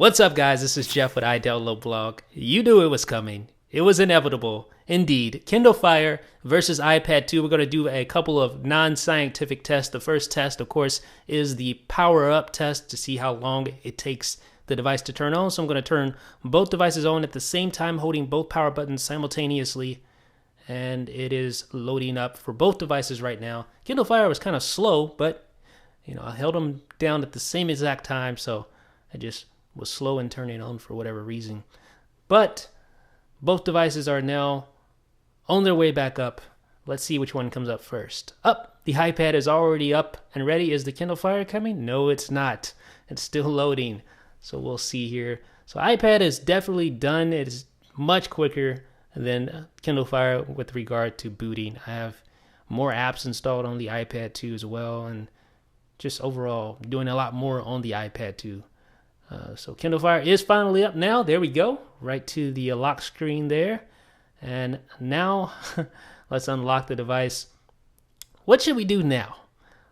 What's up, guys? This is Jeff with iDownload Blog. You knew it was coming. It was inevitable. Indeed. Kindle Fire versus iPad 2. We're going to do a couple of non-scientific tests. The first test, of course, is the Powerup Test to see how long it takes the device to turn on. So I'm going to turn both devices on at the same time, holding both power buttons simultaneously. And it is loading up for both devices right now. Kindle Fire was kind of slow, but I held them down at the same exact time, so I just was slow in turning on for whatever reason. But both devices are now on their way back up. Let's see which one comes up first. Up! The iPad is already up and ready. Is the Kindle Fire coming? No, it's not. It's still loading. So we'll see here. So iPad is definitely done. It is much quicker than Kindle Fire with regard to booting. I have more apps installed on the iPad 2 as well, and just overall doing a lot more on the iPad 2. So Kindle Fire is finally up now. There we go. Right to the lock screen there. And now let's unlock the device. What should we do now?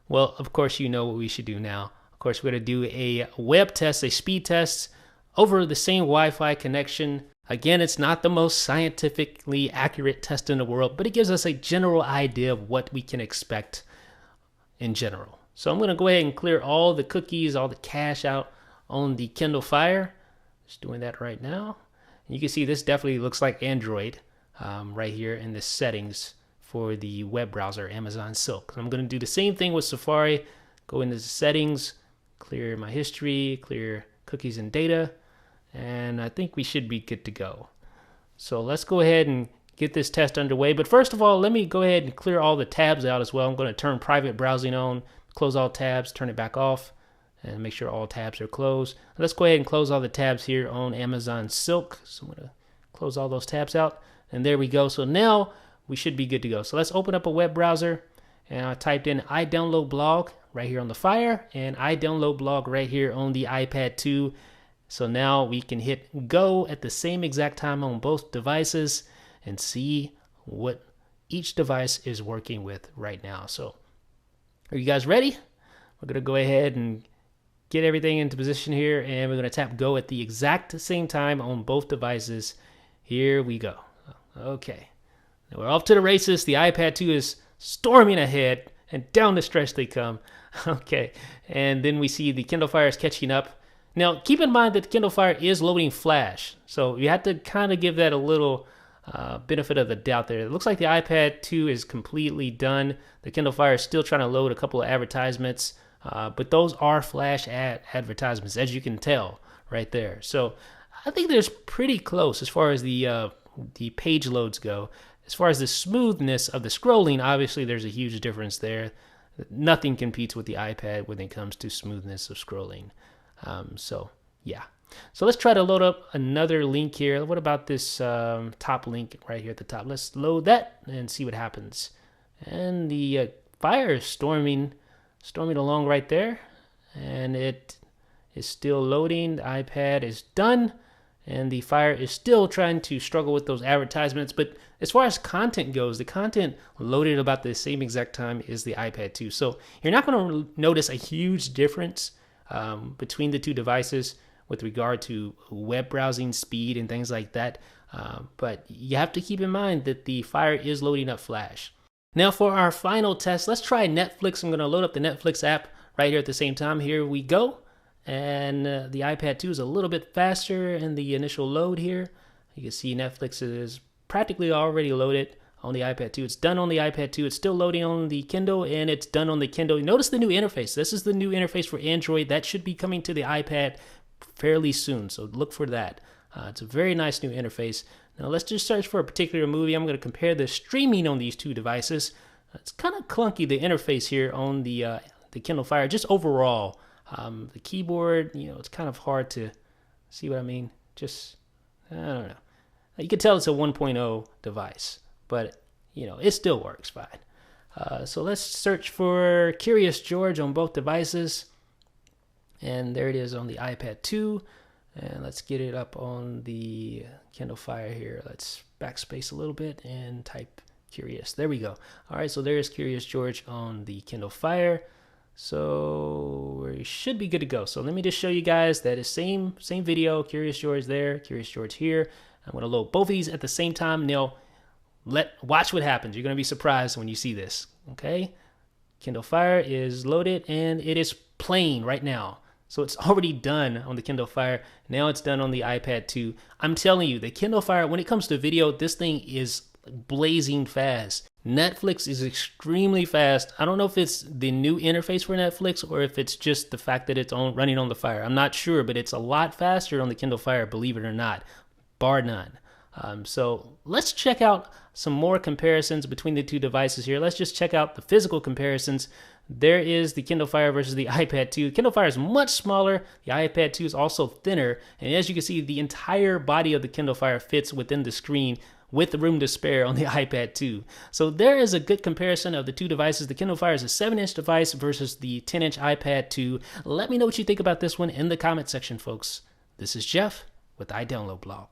Well, of course, you know what we should do now. Of course, we're going to do a web test, a speed test over the same Wi-Fi connection. Again, it's not the most scientifically accurate test in the world, but it gives us a general idea of what we can expect in general. So I'm going to go ahead and clear all the cookies, all the cache out on the Kindle Fire. Just doing that right now. And you can see this definitely looks like Android right here in the settings for the web browser, Amazon Silk. I'm going to do the same thing with Safari. Go into the settings, clear my history, clear cookies and data, and I think we should be good to go. So let's go ahead and get this test underway. But first of all, let me go ahead and clear all the tabs out as well. I'm going to turn private browsing on, close all tabs, turn it back off, and make sure all tabs are closed. Let's go ahead and close all the tabs here on Amazon Silk. So I'm going to close all those tabs out, and there we go. So now we should be good to go. So let's open up a web browser, and I typed in iDownload Blog right here on the Fire, and iDownload Blog right here on the iPad 2. So now we can hit go at the same exact time on both devices and see what each device is working with right now. So are you guys ready? We're going to go ahead and get everything into position here, and we're going to tap go at the exact same time on both devices. Here we go. Okay. Now we're off to the races. The iPad 2 is storming ahead, and down the stretch they come. Okay. And then we see the Kindle Fire is catching up. Now, keep in mind that the Kindle Fire is loading Flash, so you have to kind of give that a little benefit of the doubt there. It looks like the iPad 2 is completely done. The Kindle Fire is still trying to load a couple of advertisements, but those are Flash advertisements, as you can tell right there. So I think they're pretty close as far as the page loads go. As far as the smoothness of the scrolling, obviously there's a huge difference there. Nothing competes with the iPad when it comes to smoothness of scrolling. So yeah. So let's try to load up another link here. What about this top link right here at the top? Let's load that and see what happens. And the Fire is storming along right there, and it is still loading. The iPad is done, and the Fire is still trying to struggle with those advertisements. But as far as content goes, the content loaded about the same exact time as the iPad 2. So you're not going to notice a huge difference between the two devices with regard to web browsing speed and things like that. But you have to keep in mind that the Fire is loading up Flash. Now for our final test, let's try Netflix. I'm going to load up the Netflix app right here at the same time. Here we go. And the iPad 2 is a little bit faster in the initial load here. You can see Netflix is practically already loaded on the iPad 2. It's done on the iPad 2. It's still loading on the Kindle, and it's done on the Kindle. Notice the new interface. This is the new interface for Android. That should be coming to the iPad fairly soon, so look for that. It's a very nice new interface. Now let's just search for a particular movie. I'm going to compare the streaming on these two devices. It's kind of clunky, the interface here on the Kindle Fire, just overall. The keyboard, it's kind of hard to see what I mean. Just, I don't know. You can tell it's a 1.0 device, but, it still works fine. So let's search for Curious George on both devices. And there it is on the iPad 2. And let's get it up on the Kindle Fire here. Let's backspace a little bit and type Curious. There we go. All right, so there's Curious George on the Kindle Fire. So we should be good to go. So let me just show you guys that is same video. Curious George there, Curious George here. I'm gonna load both of these at the same time. Now, watch what happens. You're gonna be surprised when you see this. Okay, Kindle Fire is loaded and it is playing right now. So it's already done on the Kindle Fire. Now it's done on the iPad 2. I'm telling you, the Kindle Fire, when it comes to video, this thing is blazing fast. Netflix is extremely fast. I don't know if it's the new interface for Netflix or if it's just the fact that it's running on the Fire. I'm not sure, but it's a lot faster on the Kindle Fire, believe it or not, bar none. So let's check out some more comparisons between the two devices here. Let's just check out the physical comparisons. There is the Kindle Fire versus the iPad 2. Kindle Fire is much smaller. The iPad 2 is also thinner. And as you can see, the entire body of the Kindle Fire fits within the screen with room to spare on the iPad 2. So there is a good comparison of the two devices. The Kindle Fire is a 7-inch device versus the 10-inch iPad 2. Let me know what you think about this one in the comment section, folks. This is Jeff with iDownload Blog.